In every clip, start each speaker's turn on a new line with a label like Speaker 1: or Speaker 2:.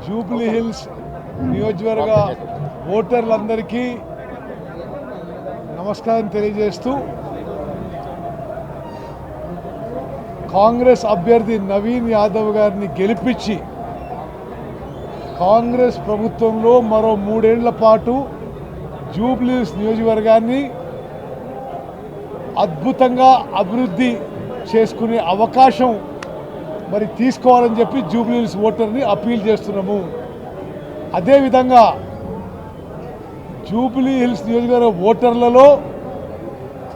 Speaker 1: Jubilee hills నియోజకవర్గ ఓటర్లందరికీ నమస్కారం తెలియజేస్తూ కాంగ్రెస్ అభ్యర్థి నవీన్ యాదవ్ గారిని గెలిపించి కాంగ్రెస్ ప్రభుత్వంలో మరో 3 ఏళ్ల పాటు జూబ్లీ హిల్స్ నియోజకవర్గాన్ని అద్భుతంగా అభివృద్ధి చేసుకునే అవకాశం మరి తీసుకోవాలని చెప్పి జూబ్లీ హిల్స్ ఓటర్ని అప్పీల్ చేస్తున్నాము. అదేవిధంగా జూబ్లీ హిల్స్ నియోజకవర్గ ఓటర్లలో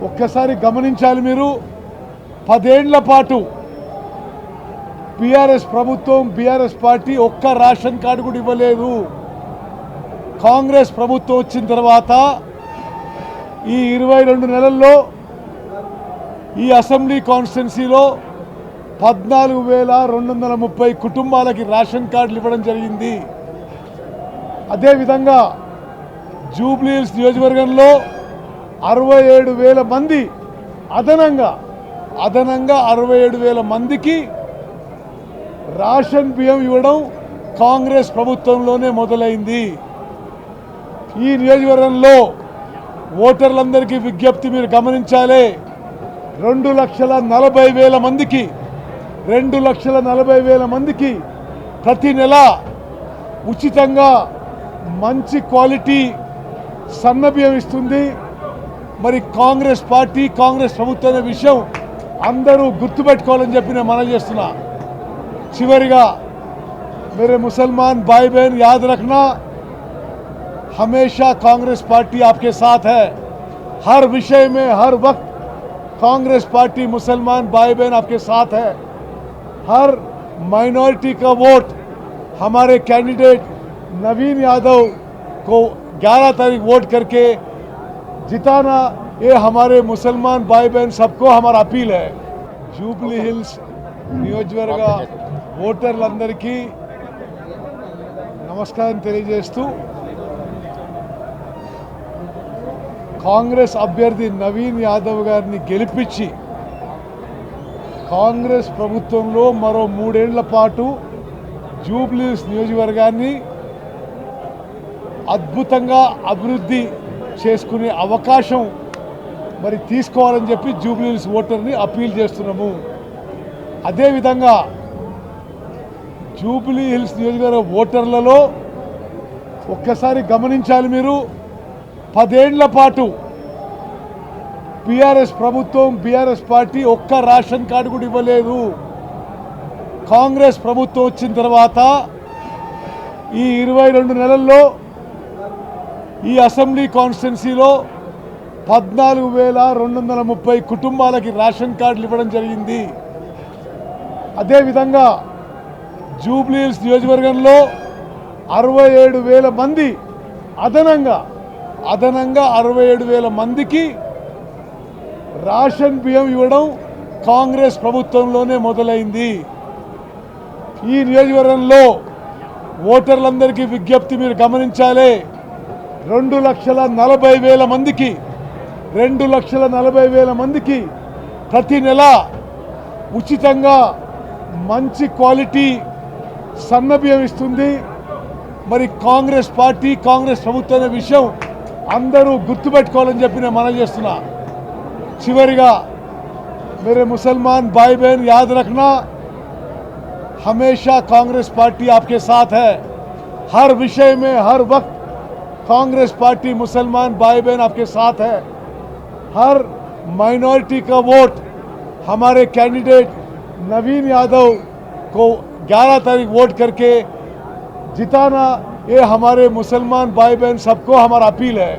Speaker 1: ఒక్కసారి గమనించాలి, మీరు 10 ఏళ్ల పాటు బీఆర్ఎస్ ప్రభుత్వం బీఆర్ఎస్ పార్టీ ఒక్క రేషన్ కార్డు కూడా ఇవ్వలేదు. కాంగ్రెస్ ప్రభుత్వం వచ్చిన తర్వాత ఈ 22 నెలల్లో ఈ అసెంబ్లీ కాన్స్టిట్యున్సీలో 14,230 కుటుంబాలకి రేషన్ కార్డులు ఇవ్వడం జరిగింది. అదేవిధంగా జూబ్లీ హిల్స్ నియోజకవర్గంలో 67,000 మంది అదనంగా 67,000 మందికి రేషన్ బియ్యం ఇవ్వడం కాంగ్రెస్ ప్రభుత్వంలోనే మొదలైంది. ఈ నియోజకవర్గంలో ఓటర్లందరికీ విజ్ఞప్తి మీరు గమనించాలి, 2,40,000 మందికి 2,40,000 మందికి ప్రతి నెల ఉచితంగా మంచి క్వాలిటీ సన్న బియ్యం ఇస్తుంది. మరి కాంగ్రెస్ పార్టీ కాంగ్రెస్ ప్రభుత్వం అనే విషయం అందరూ గుర్తుపెట్టుకోవాలని చెప్పి నేను మనవి చేస్తున్నా. చివరిగా मेरे मुसलमान भाई बहन याद रखना, हमेशा कांग्रेस पार्टी आपके साथ है. हर विषय में हर वक्त कांग्रेस पार्टी मुसलमान भाई बहन आपके साथ है. हर माइनॉरिटी का वोट हमारे कैंडिडेट नवीन यादव को 11 तारीख वोट करके जिताना, ये हमारे मुसलमान भाई बहन सबको हमारा अपील है. जूबली हिल्स నియోజకవర్గ ఓటర్లందరికీ నమస్కారం తెలియజేస్తూ కాంగ్రెస్ అభ్యర్థి నవీన్ యాదవ్ గారిని గెలిపించి కాంగ్రెస్ ప్రభుత్వంలో మరో 3 ఏళ్ల పాటు జూబ్లీ హిల్స్ నియోజకవర్గాన్ని అద్భుతంగా అభివృద్ధి చేసుకునే అవకాశం మరి తీసుకోవాలని చెప్పి జూబ్లీ హిల్స్ ఓటర్ని అప్పీల్ చేస్తున్నాము. అదేవిధంగా జూబ్లీ హిల్స్ నియోజకవర్గ ఓటర్లలో ఒక్కసారి గమనించాలి, మీరు 10 ఏళ్ల పాటు బీఆర్ఎస్ ప్రభుత్వం బీఆర్ఎస్ పార్టీ ఒక్క రేషన్ కార్డు కూడా ఇవ్వలేదు. కాంగ్రెస్ ప్రభుత్వం వచ్చిన తర్వాత ఈ 22 నెలల్లో ఈ అసెంబ్లీ కాన్స్టిట్యున్సీలో 14,230 కుటుంబాలకి రేషన్ కార్డులు ఇవ్వడం జరిగింది. అదేవిధంగా జూబ్లీ హిల్స్ నియోజకవర్గంలో 67,000 మంది అదనంగా 67,000 మందికి రేషన్ బియ్యం ఇవ్వడం కాంగ్రెస్ ప్రభుత్వంలోనే మొదలైంది. ఈ నియోజకవర్గంలో ఓటర్లందరికీ విజ్ఞప్తి మీరు గమనించాలి, 2,40,000 మందికి 2,40,000 మందికి ప్రతి నెల ఉచితంగా మంచి క్వాలిటీ సన్న బియ్యం ఇస్తుంది. మరి కాంగ్రెస్ పార్టీ కాంగ్రెస్ ప్రభుత్వం అనే విషయం అందరూ గుర్తుపెట్టుకోవాలని చెప్పి నేను మనవి చేస్తున్నా. చివరిగా मेरे मुसलमान भाई बहन याद रखना, हमेशा कांग्रेस पार्टी आपके साथ है. हर विषय में हर वक्त कांग्रेस पार्टी मुसलमान भाई बहन आपके साथ है. हर माइनॉरिटी का वोट हमारे कैंडिडेट नवीन यादव को 11 तारीख वोट करके जिताना, ये हमारे मुसलमान भाई बहन सबको हमारा अपील है.